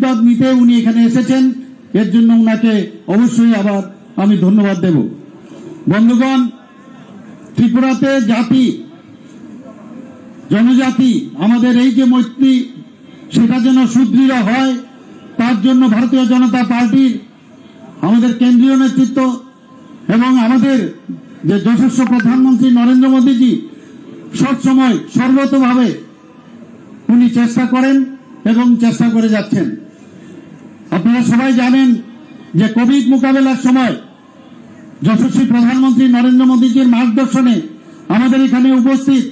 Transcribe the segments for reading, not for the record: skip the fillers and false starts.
আশীর্বাদ নিতে উনি এখানে এসেছেন, এর জন্য উনাকে অবশ্যই আবার আমি ধন্যবাদ দেব। বন্ধুগণ, ত্রিপুরাতে জাতি জনজাতি আমাদের এই যে মৈত্রী, সেটা যেন সুদৃঢ় হয়, তার জন্য ভারতীয় জনতা পার্টির আমাদের কেন্দ্রীয় নেতৃত্ব এবং আমাদের যে যশস্ব প্রধানমন্ত্রী নরেন্দ্র মোদীজি সবসময় সর্বতভাবে উনি চেষ্টা করেন এবং চেষ্টা করে যাচ্ছেন। আপনারা সবাই জানেন যে কোভিড মোকাবেলার সময় যশস্বী প্রধানমন্ত্রী নরেন্দ্র মোদীজির মার্গদর্শনে আমাদের এখানে উপস্থিত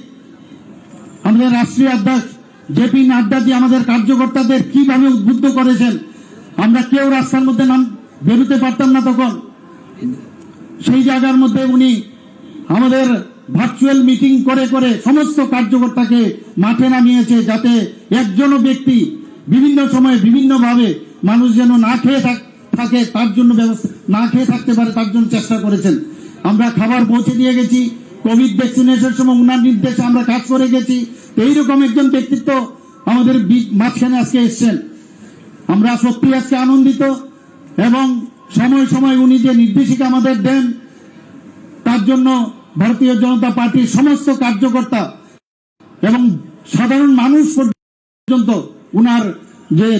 আমাদের রাষ্ট্রীয় অধ্যক্ষ জেপি নাড্ডাজি আমাদের কার্যকর্তাদের কিভাবে উদ্বুদ্ধ করেছেন। আমরা কেউ রাস্তার মধ্যে বেরোতে পারতাম না তখন, সেই জায়গার মধ্যে উনি আমাদের ভার্চুয়াল মিটিং করে করে সমস্ত কার্যকর্তাকে মাঠে নামিয়েছে, যাতে একজনও ব্যক্তি বিভিন্ন সময়ে বিভিন্নভাবে মানুষ যেন না খেয়ে থাকে তার জন্য ব্যবস্থা, না খেয়ে থাকতে পারে তার জন্য চেষ্টা করেছেন। আমরা খাবার পৌঁছে দিয়ে গেছি, কোভিড ভ্যাকসিনেশনের সময় উনার নির্দেশে আমরা কাজ করে গেছি। এইরকম একজন ব্যক্তিত্ব আমাদের মাঝখানে আজকে এসছেন। আমরা সত্যি আজকে আনন্দিত এবং সময় সময় উনি যে নির্দেশিকা আমাদের দেন তার জন্য ভারতীয় জনতা পার্টির সমস্ত কার্যকর্তা এবং সাধারণ মানুষ পর্যন্ত উনার যে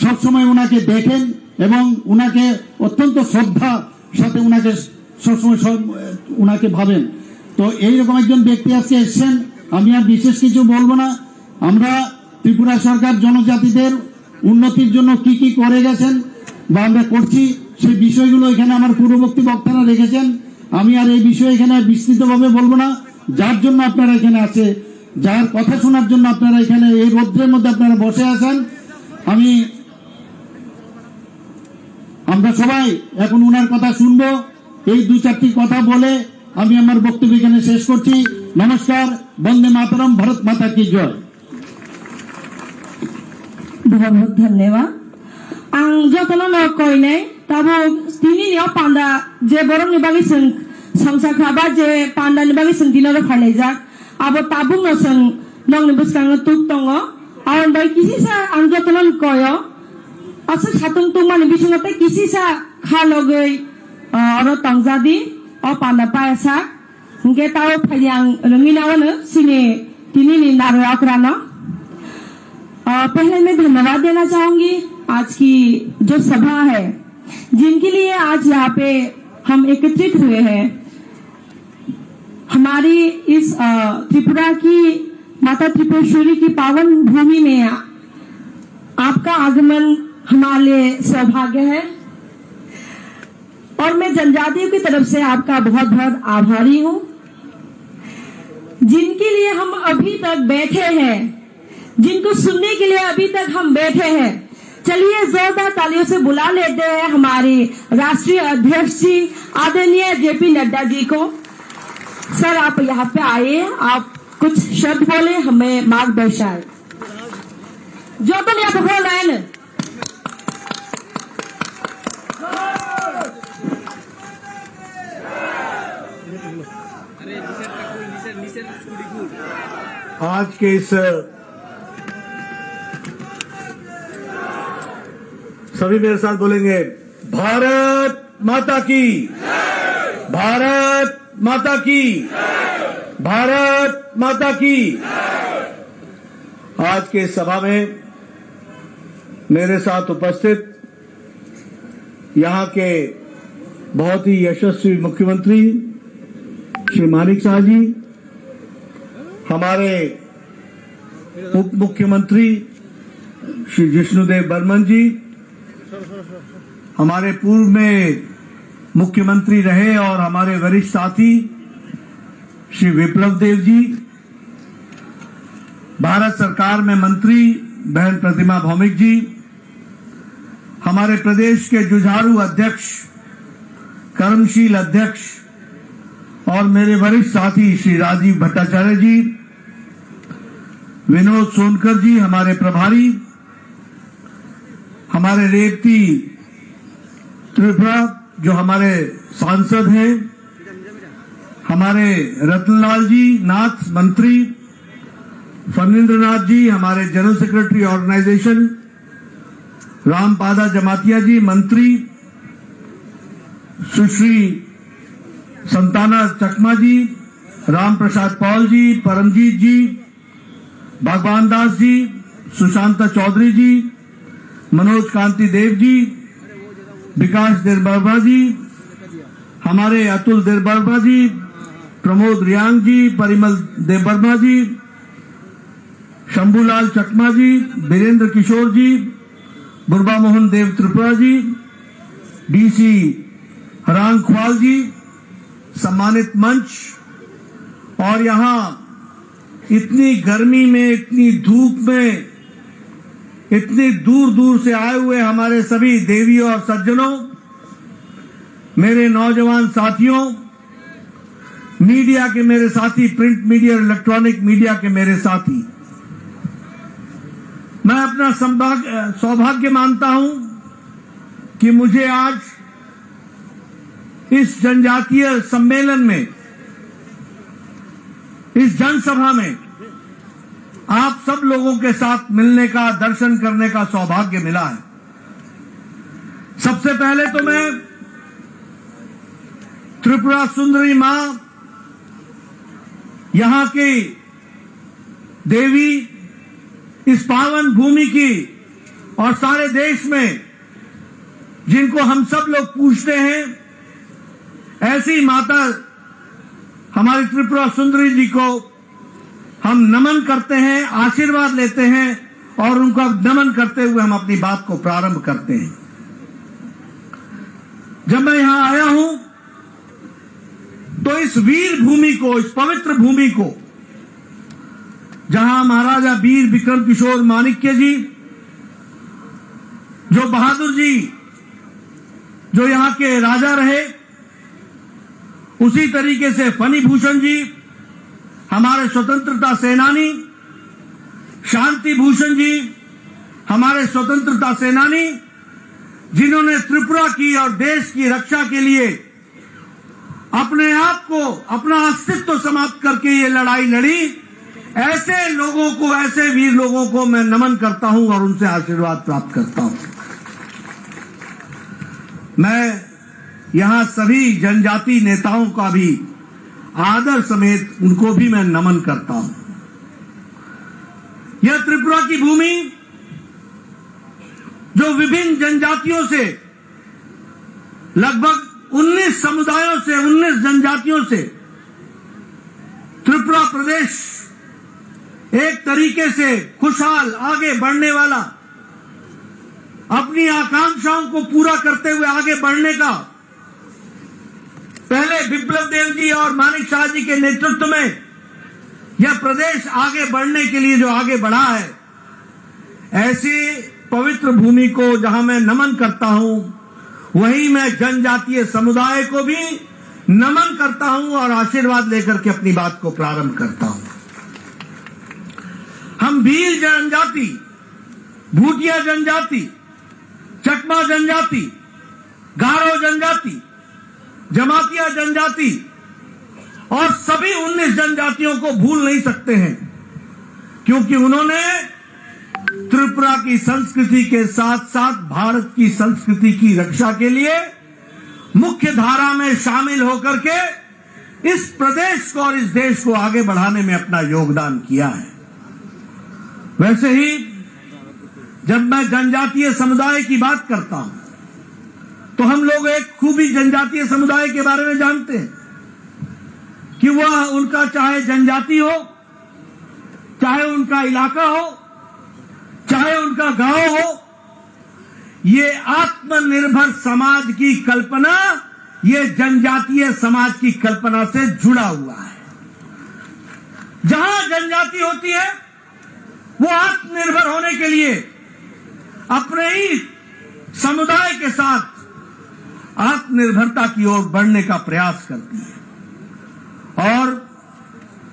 সবসময় উনাকে দেখেন এবং উনাকে অত্যন্ত শ্রদ্ধা সাথে উনাকে সবসময় উনাকে ভাবেন। তো এইরকম একজন ব্যক্তি আজকে এসছেন, আমি আর বিশেষ কিছু বলবো না। আমরা ত্রিপুরা সরকার জনজাতিদের উন্নতির জন্য কি কি করে গেছেন বা আমরা করছি সেই বিষয়গুলো এখানে আমার পূর্ববর্তী বক্তারা রেখেছেন। আমি আর এই বিষয়ে এখানে বিস্তৃতভাবে বলবো না। যার জন্য আপনারা এখানে আছে, যার কথা শোনার জন্য আপনারা এখানে এই রৌদ্রের মধ্যে আপনারা বসে আছেন, আমরা সবাই এখন উনার কথা শুনবো। এই দু চারটি কথা বলে আমি আমার বক্তব্য এখানে শেষ করছি। নমস্কার, বন্দে মাতরম, ভারত মাতা কি জয়। बहुत बहुत धन्यवाद। आं जतन नकयनाय ताबो दिनैनि पान्डा जे बरंनि बागै जों संसाखाबा जे पान्डानि बागै जों दिनारो फायलायजाक आबो ताबुंनो जों नंनि बुस्कांनो तुक दङ आरो बै किसिसा आं जतन नकयो असो सातुं तुमानि बिसंगते किसिसा खालगै अरो तंजादि अ पान्डा पायसा हंगे ताव फायआं रंगिनावनो सिने दिनैनि नारो आक्रानो। पहले मैं धन्यवाद देना चाहूंगी आज की जो सभा है, जिनके लिए आज यहाँ पे हम एकत्रित हुए हैं। हमारी इस त्रिपुरा की माता त्रिपुरेश्वरी की पावन भूमि में आपका आगमन हमारे लिए सौभाग्य है और मैं जनजातियों की तरफ से आपका बहुत बहुत आभारी हूँ, जिनके लिए हम अभी तक बैठे हैं, जिनको सुनने के लिए अभी तक हम बैठे हैं। चलिए जोरदार तालियों से बुला लेते हैं हमारे राष्ट्रीय अध्यक्ष जी आदरणीय जेपी नड्डा जी को। सर, आप यहाँ पे आए, आप कुछ शब्द बोले, हमें मार्गदर्शाए। जो तो नहीं आप बोल रहे हैं। आज के इस सभी मेरे साथ बोलेंगे, भारत माता की, भारत माता की, भारत माता की। आज के सभा में मेरे साथ उपस्थित यहाँ के बहुत ही यशस्वी मुख्यमंत्री श्री मानिक शाह जी, हमारे उप मुख्यमंत्री श्री जिष्णुदेव बर्मन जी, हमारे पूर्व में मुख्यमंत्री रहे और हमारे वरिष्ठ साथी श्री विप्लव देव जी, भारत सरकार में मंत्री बहन प्रतिमा भौमिक जी, हमारे प्रदेश के जुझारू अध्यक्ष, कर्मशील अध्यक्ष और मेरे वरिष्ठ साथी श्री राजीव भट्टाचार्य जी, विनोद सोनकर जी हमारे प्रभारी, हमारे रेवती त्रिपुरा जो हमारे सांसद हैं, हमारे रतनलाल जी नाथ मंत्री, फणींद्र नाथ जी हमारे जनरल सेक्रेटरी ऑर्गेनाइजेशन, रामपादा जमातिया जी मंत्री, सुश्री संताना चकमा जी, राम प्रसाद पॉल जी, परमजीत जी, भगवान दास जी, सुशांता चौधरी जी, मनोज कांति देव जी, विकास देरबर्मा जी, हमारे अतुल देरबर्मा जी, प्रमोद रियांग जी, परिमल देवबर्मा जी, शंभूलाल चकमा जी, वीरेंद्र किशोर जी, बुरबा मोहन देव त्रिपुरा जी, डीसी हरांग ख्वाल जी, सम्मानित मंच, और यहां इतनी गर्मी में, इतनी धूप में, इतनी दूर दूर से आए हुए हमारे सभी देवियों और सज्जनों, मेरे नौजवान साथियों, मीडिया के मेरे साथी, प्रिंट मीडिया और इलेक्ट्रॉनिक मीडिया के मेरे साथी, मैं अपना सौभाग्य मानता हूं कि मुझे आज इस जनजातीय सम्मेलन में, इस जनसभा में आप सब लोगों के साथ मिलने का, दर्शन करने का सौभाग्य मिला है। सबसे पहले तो मैं त्रिपुरा सुंदरी मां, यहां की देवी, इस पावन भूमि की और सारे देश में जिनको हम सब लोग पूजते हैं, ऐसी माता हमारी त्रिपुरा सुंदरी जी को हम नमन करते हैं, आशीर्वाद लेते हैं और उनका नमन करते हुए हम अपनी बात को प्रारंभ करते हैं। जब मैं यहां आया हूं तो इस वीर भूमि को, इस पवित्र भूमि को, जहां महाराजा वीर विक्रम किशोर माणिक्य जी, जो बहादुर जी, जो यहां के राजा रहे, उसी तरीके से फनी भूषण जी, हमारे स्वतंत्रता सेनानी, शांति भूषण जी, हमारे स्वतंत्रता सेनानी, जिन्होंने त्रिपुरा की और देश की रक्षा के लिए अपने आप को, अपना अस्तित्व समाप्त करके ये लड़ाई लड़ी, ऐसे लोगों को, ऐसे वीर लोगों को मैं नमन करता हूं और उनसे आशीर्वाद प्राप्त करता हूं। मैं यहां सभी जनजाति नेताओं का भी आदर समेत उनको भी मैं नमन करता हूं। यह त्रिपुरा की भूमि जो विभिन्न जनजातियों से, लगभग 19 समुदायों से, 19 जनजातियों से त्रिपुरा प्रदेश एक तरीके से खुशहाल, आगे बढ़ने वाला, अपनी आकांक्षाओं को पूरा करते हुए आगे बढ़ने का, पहले विप्लव देव जी और मानिक शाह जी के नेतृत्व में यह प्रदेश आगे बढ़ने के लिए जो आगे बढ़ा है, ऐसी पवित्र भूमि को जहां मैं नमन करता हूं, वहीं मैं जनजातीय समुदाय को भी नमन करता हूं और आशीर्वाद लेकर के अपनी बात को प्रारंभ करता हूं। हम भील जनजाति, भूटिया जनजाति, चकमा जनजाति, गारो जनजाति, जमातिया जनजाति और सभी 19 जनजातियों को भूल नहीं सकते हैं, क्योंकि उन्होंने त्रिपुरा की संस्कृति के साथ साथ भारत की संस्कृति की रक्षा के लिए मुख्य धारा में शामिल होकर के इस प्रदेश को और इस देश को आगे बढ़ाने में अपना योगदान किया है। वैसे ही जब मैं जनजातीय समुदाय की बात करता हूं तो हम लोग एक खूबी जनजातीय समुदाय के बारे में जानते हैं कि वह, उनका चाहे जनजाति हो, चाहे उनका इलाका हो, चाहे उनका गांव हो, ये आत्मनिर्भर समाज की कल्पना, ये जनजातीय समाज की कल्पना से जुड़ा हुआ है। जहां जनजाति होती है वो आत्मनिर्भर होने के लिए अपने ही समुदाय के साथ आत्मनिर्भरता की ओर बढ़ने का प्रयास करती है। और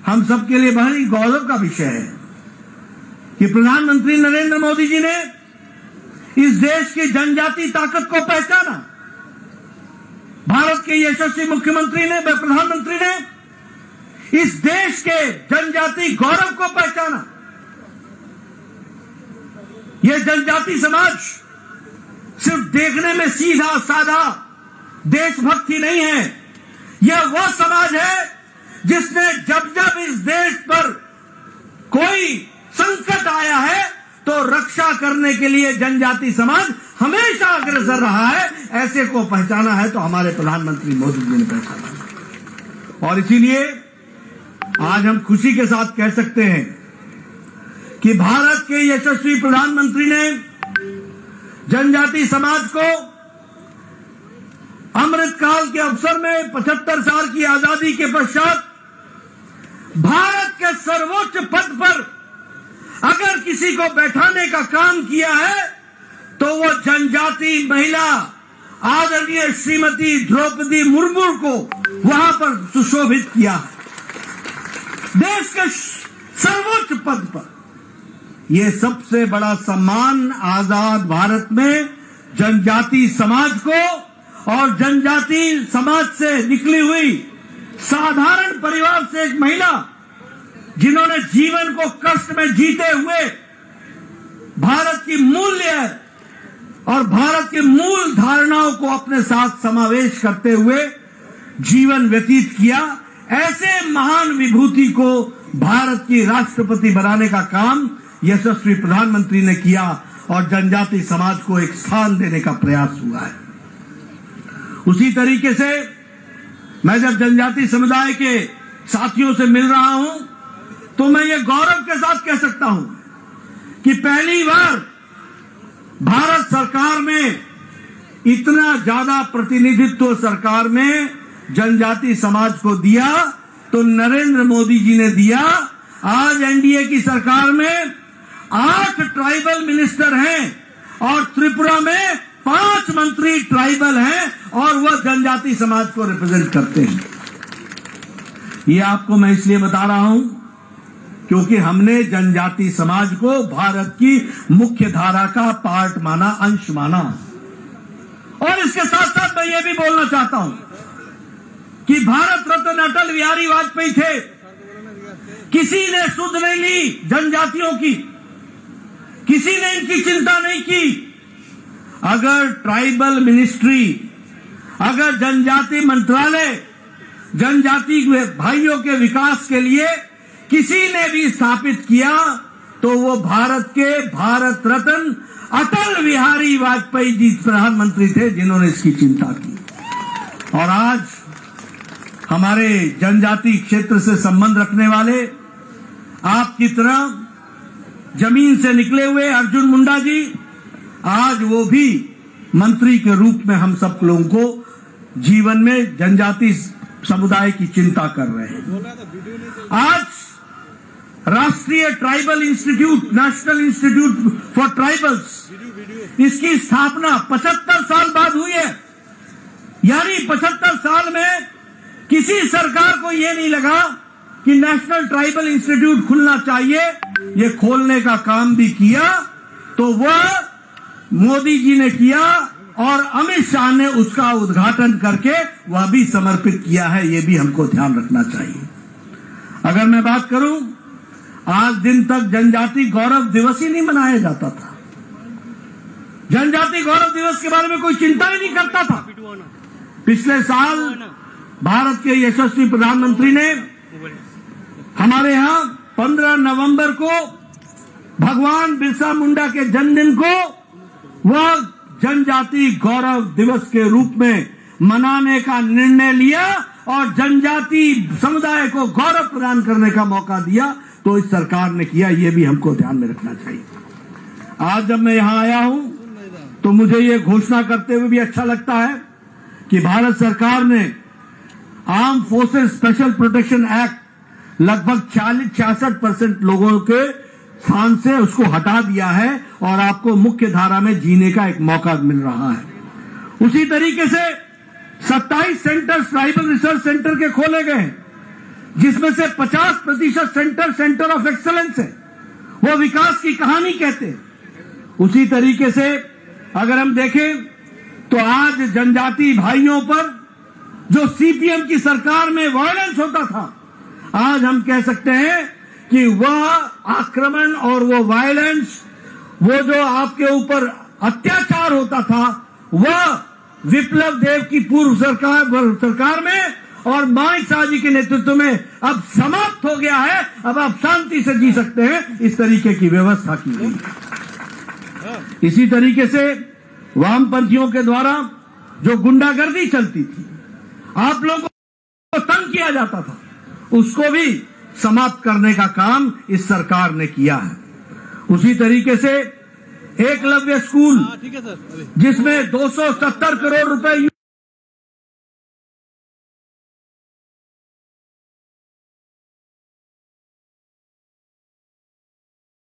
हम सबके लिए बहुत ही गौरव का विषय है कि प्रधानमंत्री नरेंद्र मोदी जी ने इस देश की जनजाति ताकत को पहचाना। भारत के यशस्वी मुख्यमंत्री ने, प्रधानमंत्री ने इस देश के जनजाति गौरव को पहचाना। यह जनजाति समाज सिर्फ देखने में सीधा साधा देशभक्ति नहीं है, यह वह समाज है जिसने जब जब इस देश पर कोई संकट आया है तो रक्षा करने के लिए जनजाति समाज हमेशा अग्रसर रहा है। ऐसे को पहचाना है तो हमारे प्रधानमंत्री मोदी जी ने पहचाना है। और इसीलिए आज हम खुशी के साथ कह सकते हैं कि भारत के यशस्वी प्रधानमंत्री ने जनजाति समाज को अमृतकाल के अवसर में 75 साल की आजादी के पश्चात भारत के सर्वोच्च पद पर अगर किसी को बैठाने का काम किया है तो वो जनजाति महिला आदरणीय श्रीमती द्रौपदी मुर्मू को वहां पर सुशोभित किया है। देश के सर्वोच्च पद पर यह सबसे बड़ा सम्मान आजाद भारत में जनजाति समाज को और जनजाति समाज से निकली हुई साधारण परिवार से एक महिला जिन्होंने जीवन को कष्ट में जीते हुए भारत की मूल्य और भारत की मूल धारणाओं को अपने साथ समावेश करते हुए जीवन व्यतीत किया, ऐसे महान विभूति को भारत की राष्ट्रपति बनाने का काम यशस्वी प्रधानमंत्री ने किया और जनजाति समाज को एक स्थान देने का प्रयास हुआ है। उसी तरीके से मैं जब जनजाति समुदाय के साथियों से मिल रहा हूं तो मैं ये गौरव के साथ कह सकता हूं कि पहली बार भारत सरकार में इतना ज्यादा प्रतिनिधित्व सरकार में जनजाति समाज को दिया तो नरेंद्र मोदी जी ने दिया। आज एनडीए की सरकार में 8 ट्राइबल मिनिस्टर हैं और त्रिपुरा में 5 मंत्री ट्राइबल हैं और वह जनजाति समाज को रिप्रेजेंट करते हैं। ये आपको मैं इसलिए बता रहा हूं क्योंकि हमने जनजाति समाज को भारत की मुख्य धारा का पार्ट माना, अंश माना। और इसके साथ साथ मैं ये भी बोलना चाहता हूं कि भारत रत्न अटल बिहारी वाजपेयी थे, किसी ने सुध नहीं ली जनजातियों की, किसी ने इनकी चिंता नहीं की। अगर ट्राइबल मिनिस्ट्री, अगर जनजाति मंत्रालय जनजाति भाइयों के विकास के लिए किसी ने भी स्थापित किया तो वो भारत के भारत रत्न अटल बिहारी वाजपेयी जी प्रधानमंत्री थे जिन्होंने इसकी चिंता की। और आज हमारे जनजाति क्षेत्र से संबंध रखने वाले आपकी तरह जमीन से निकले हुए अर्जुन मुंडा जी, आज वो भी मंत्री के रूप में हम सब लोगों को जीवन में जनजाति समुदाय की चिंता कर रहे हैं। आज राष्ट्रीय tribal institute, national institute for tribals, इसकी स्थापना 75 साल बाद हुई है। यानी 75 साल में किसी सरकार को यह नहीं लगा कि नेशनल ट्राइबल इंस्टीट्यूट खुलना चाहिए, ये खोलने का काम भी किया तो वह मोदी जी ने किया और अमित शाह ने उसका उद्घाटन करके वह भी समर्पित किया है। ये भी हमको ध्यान रखना चाहिए। अगर मैं बात करूं, आज दिन तक जनजाति गौरव दिवस ही नहीं मनाया जाता था। जनजाति गौरव दिवस के बारे में कोई चिंता ही नहीं करता था। पिछले साल भारत के यशस्वी प्रधानमंत्री ने हमारे यहां 15 नवंबर को भगवान बिरसा मुंडा के जन्मदिन को वह जनजाति गौरव दिवस के रूप में मनाने का निर्णय लिया और जनजाति समुदाय को गौरव प्रदान करने का मौका दिया तो इस सरकार ने किया। ये भी हमको ध्यान में रखना चाहिए। आज जब मैं यहां आया हूं तो मुझे ये घोषणा करते हुए भी अच्छा लगता है कि भारत सरकार ने arm forces special protection act लगभग 46-66% लोगों के स्थान से उसको हटा दिया है और आपको मुख्य धारा में जीने का एक मौका मिल रहा है। उसी तरीके से 27 सेंटर ट्राइबल रिसर्च सेंटर के खोले गए हैं, जिसमें से 50% सेंटर ऑफ एक्सेलेंस है, वो विकास की कहानी कहते हैं। उसी तरीके से अगर हम देखें तो आज जनजाति भाइयों पर जो सीपीएम की सरकार में वायलेंस होता था, आज हम कह सकते हैं कि वह आक्रमण और वो वायलेंस, वो जो आपके ऊपर अत्याचार होता था वह विप्लव देव की पूर्व सरकार में और मानिक शाह जी के नेतृत्व में अब समाप्त हो गया है। अब आप शांति से जी सकते हैं, इस तरीके की व्यवस्था की गई। इसी तरीके से वामपंथियों के द्वारा जो गुंडागर्दी चलती थी, आप लोगों को तंग किया जाता था, उसको भी समाप्त करने का काम इस सरकार ने किया है। उसी तरीके से एकलव्य स्कूल जिसमें 270 करोड़ रुपए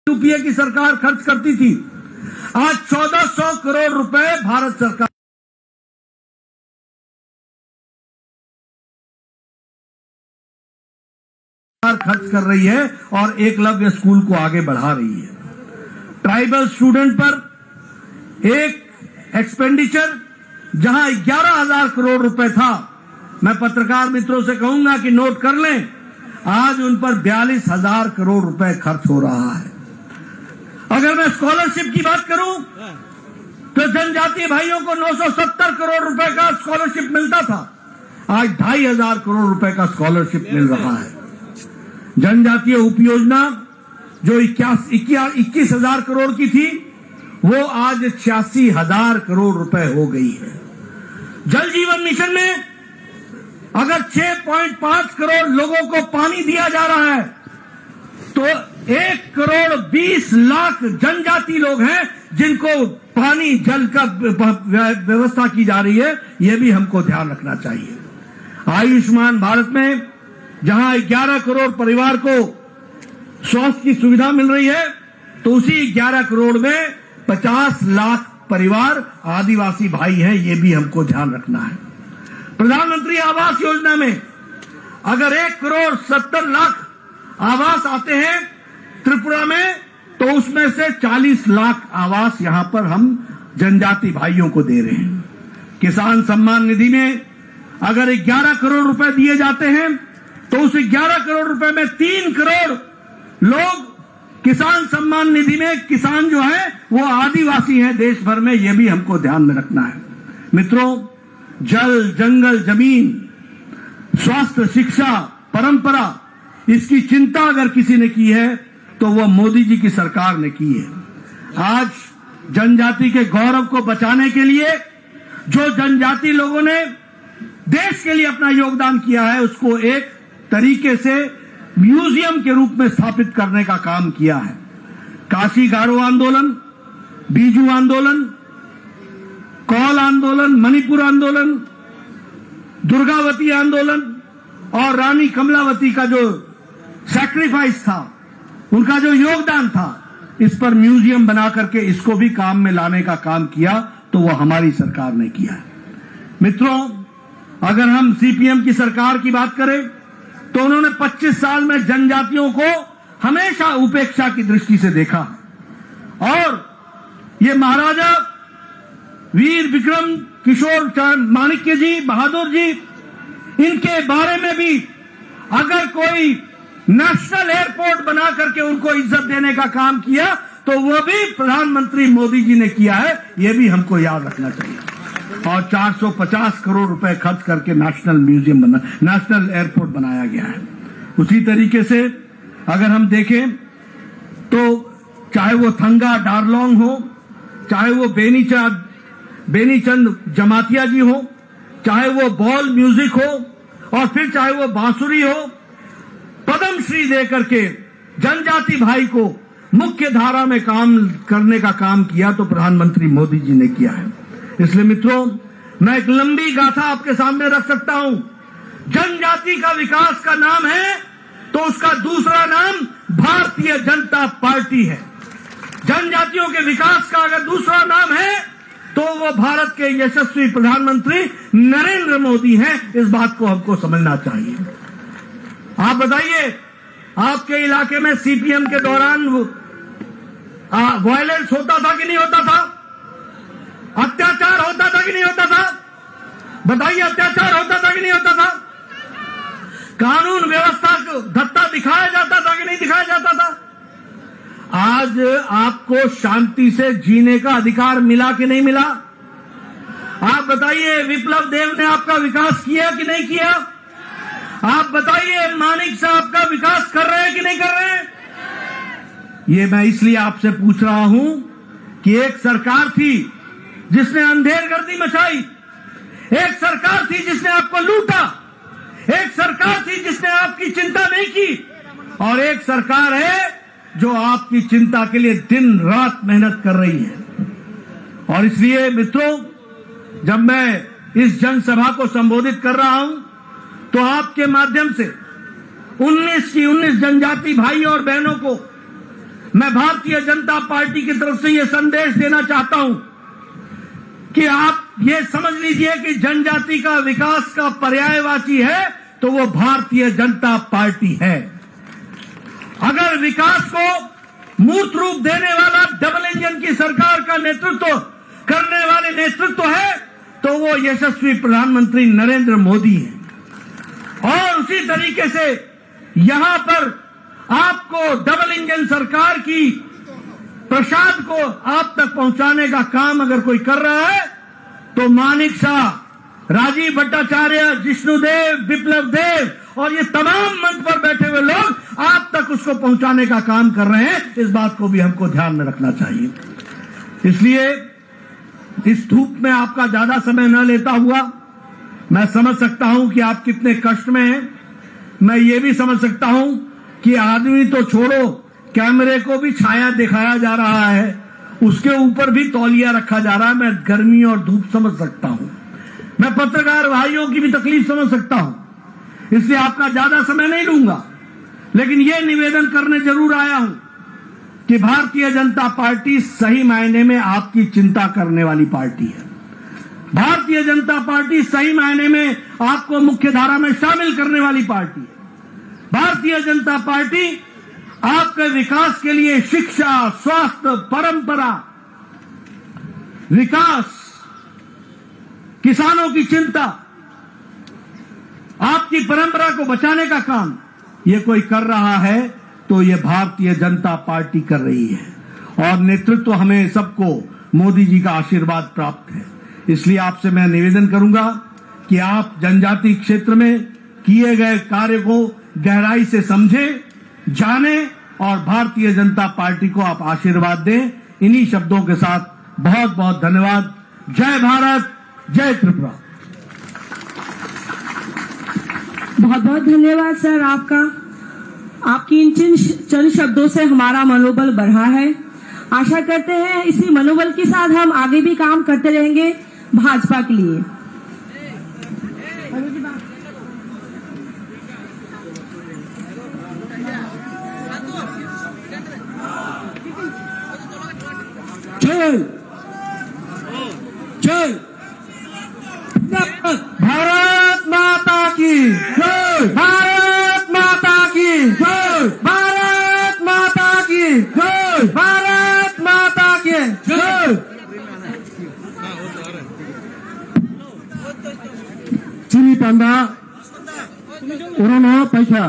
यूपीए की सरकार खर्च करती थी, आज 1400 करोड़ रुपए भारत सरकार खर्च कर रही है और एकलव्य स्कूल को आगे बढ़ा रही है। ट्राइबल स्टूडेंट पर एक एक्सपेंडिचर जहां 11,000 करोड़ रुपए था, मैं पत्रकार मित्रों से कहूंगा कि नोट कर लें, आज उन पर 42,000 करोड़ रुपए खर्च हो रहा है। अगर मैं स्कॉलरशिप की बात करूं तो जनजातीय भाइयों को 970 करोड़ रुपए का स्कॉलरशिप मिलता था, आज 2,500 करोड़ रुपए का स्कॉलरशिप मिल रहा है। जनजातीय उपयोजना जो 21,000 करोड़ की थी, वो आज 86,000 करोड़ रुपए हो गई है। जल जीवन मिशन में अगर 6.5 करोड़ लोगों को पानी दिया जा रहा है तो 1 करोड़ 20 लाख जनजाति लोग हैं जिनको पानी जल का व्यवस्था की जा रही है। यह भी हमको ध्यान रखना चाहिए। आयुष्मान भारत में जहां 11 करोड़ परिवार को स्वास्थ्य की सुविधा मिल रही है, तो उसी 11 करोड़ में 50 लाख परिवार आदिवासी भाई हैं। ये भी हमको ध्यान रखना है। प्रधानमंत्री आवास योजना में अगर 1 करोड़ 70 लाख आवास आते हैं त्रिपुरा में, तो उसमें से 40 लाख आवास यहां पर हम जनजाति भाइयों को दे रहे हैं। किसान सम्मान निधि में अगर 11 करोड़ रुपए दिए जाते हैं, तो उस 11 करोड़ रुपए में 3 करोड़ लोग किसान सम्मान निधि में, किसान जो है वो आदिवासी हैं देश भर में। ये भी हमको ध्यान में रखना है। मित्रों, जल, जंगल, जमीन, स्वास्थ्य, शिक्षा, परंपरा, इसकी चिंता अगर किसी ने की है तो वह मोदी जी की सरकार ने की है। आज जनजाति के गौरव को बचाने के लिए जो जनजाति लोगों ने देश के लिए अपना योगदान किया है, उसको एक तरीके से म्यूजियम के रूप में स्थापित करने का काम किया है। काशी गारो आंदोलन, बीजू आंदोलन, कौल आंदोलन, मणिपुर आंदोलन, दुर्गावती आंदोलन और रानी कमलावती का जो सैक्रिफाइस था, उनका जो योगदान था, इस पर म्यूजियम बना करके इसको भी काम में लाने का काम किया, तो वो हमारी सरकार ने किया है। मित्रों, अगर हम सीपीएम की सरकार की बात करें तो उन्होंने 25 साल में जनजातियों को हमेशा उपेक्षा की दृष्टि से देखा और ये महाराजा वीर विक्रम किशोर माणिक्य जी, बहादुर जी, इनके बारे में भी अगर कोई नेशनल एयरपोर्ट बना करके उनको इज्जत देने का काम किया, तो वो भी प्रधानमंत्री मोदी जी ने किया है। ये भी हमको याद रखना चाहिए। और 450 करोड़ रुपए खर्च करके नेशनल एयरपोर्ट बनाया गया है। उसी तरीके से अगर हम देखें तो चाहे वो थंगा डारलोंग हो, चाहे वो बेनीचंद जमातिया जी हो, चाहे वो बॉल म्यूजिक हो और फिर चाहे वो बांसुरी हो, पद्म श्री दे करके जनजाति भाई को मुख्य धारा में काम करने का काम किया, तो प्रधानमंत्री मोदी जी ने किया है। इसलिए मित्रों, मैं एक लंबी गाथा आपके सामने रख सकता हूं। जनजाति का विकास का नाम है तो उसका दूसरा नाम भारतीय जनता पार्टी है। जनजातियों के विकास का अगर दूसरा नाम है तो वो भारत के यशस्वी प्रधानमंत्री नरेंद्र मोदी हैं। इस बात को हमको समझना चाहिए। आप बताइए, आपके इलाके में सीपीएम के दौरान वायलेंस होता था कि नहीं होता था? अत्याचार होता था कि नहीं होता था? बताइए, अत्याचार होता था कि नहीं होता था? कानून व्यवस्था को धत्ता दिखाया जाता था कि नहीं दिखाया जाता था? आज आपको शांति से जीने का अधिकार मिला कि नहीं मिला? आप बताइए, विप्लव देव ने आपका विकास किया कि नहीं किया? आप बताइए, मानिक साहब का विकास कर रहे हैं कि नहीं कर रहे हैं? ये मैं इसलिए आपसे पूछ रहा हूं कि एक सरकार थी जिसने अंधेरगर्दी मचाई, एक सरकार थी जिसने आपको लूटा, एक सरकार थी जिसने आपकी चिंता नहीं की, और एक सरकार है जो आपकी चिंता के लिए दिन रात मेहनत कर रही है। और इसलिए मित्रों, जब मैं इस जनसभा को संबोधित कर रहा हूं तो आपके माध्यम से 19 की 19 जनजाति भाई और बहनों को मैं भारतीय जनता पार्टी की तरफ से यह संदेश देना चाहता हूं कि आप ये समझ लीजिए कि जनजाति का विकास का पर्यायवाची है तो वो भारतीय जनता पार्टी है। अगर विकास को मूर्त रूप देने वाला डबल इंजन की सरकार का नेतृत्व करने वाले नेतृत्व है तो वो यशस्वी प्रधानमंत्री नरेंद्र मोदी हैं। और उसी तरीके से यहां पर आपको डबल इंजन सरकार की प्रसाद को आप तक पहुंचाने का काम अगर कोई कर रहा है तो मानिक शाह, राजीव भट्टाचार्य, जिष्णुदेव, विप्लव देव और ये तमाम मंच पर बैठे हुए लोग आप तक उसको पहुंचाने का काम कर रहे हैं। इस बात को भी हमको ध्यान में रखना चाहिए। इसलिए इस धूप में आपका ज्यादा समय न लेता हुआ, मैं समझ सकता हूं कि आप कितने कष्ट में हैं। मैं ये भी समझ सकता हूं कि आदमी तो छोड़ो, कैमरे को भी छाया दिखाया जा रहा है, उसके ऊपर भी तौलिया रखा जा रहा है। मैं गर्मी और धूप समझ सकता हूं, मैं पत्रकार भाइयों की भी तकलीफ समझ सकता हूं, इसलिए आपका ज्यादा समय नहीं लूंगा। लेकिन यह निवेदन करने जरूर आया हूं कि भारतीय जनता पार्टी सही मायने में आपकी चिंता करने वाली पार्टी है। भारतीय जनता पार्टी सही मायने में आपको मुख्य धारा में शामिल करने वाली पार्टी है। भारतीय जनता पार्टी आपके विकास के लिए शिक्षा, स्वास्थ्य, परंपरा, विकास, किसानों की चिंता, आपकी परंपरा को बचाने का काम ये कोई कर रहा है तो ये भारतीय जनता पार्टी कर रही है। और नेतृत्व हमें सबको मोदी जी का आशीर्वाद प्राप्त है। इसलिए आपसे मैं निवेदन करूंगा कि आप जनजाति क्षेत्र में किए गए कार्य को गहराई से समझें, जानें और भारतीय जनता पार्टी को आप आशीर्वाद दें। इन्हीं शब्दों के साथ बहुत बहुत धन्यवाद। जय भारत, जय त्रिपुरा। बहुत बहुत धन्यवाद सर आपका। आपकी इन चंद शब्दों से हमारा मनोबल बढ़ा है। आशा करते हैं इसी मनोबल के साथ हम आगे भी काम करते रहेंगे भाजपा के लिए। जय जय भारत माता की जय, भारत माता की जय, भारत माता की जय, भारत माता की जय। चिनी पांडा उन्होंने पैसा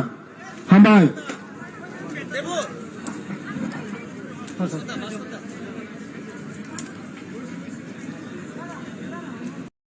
हमारे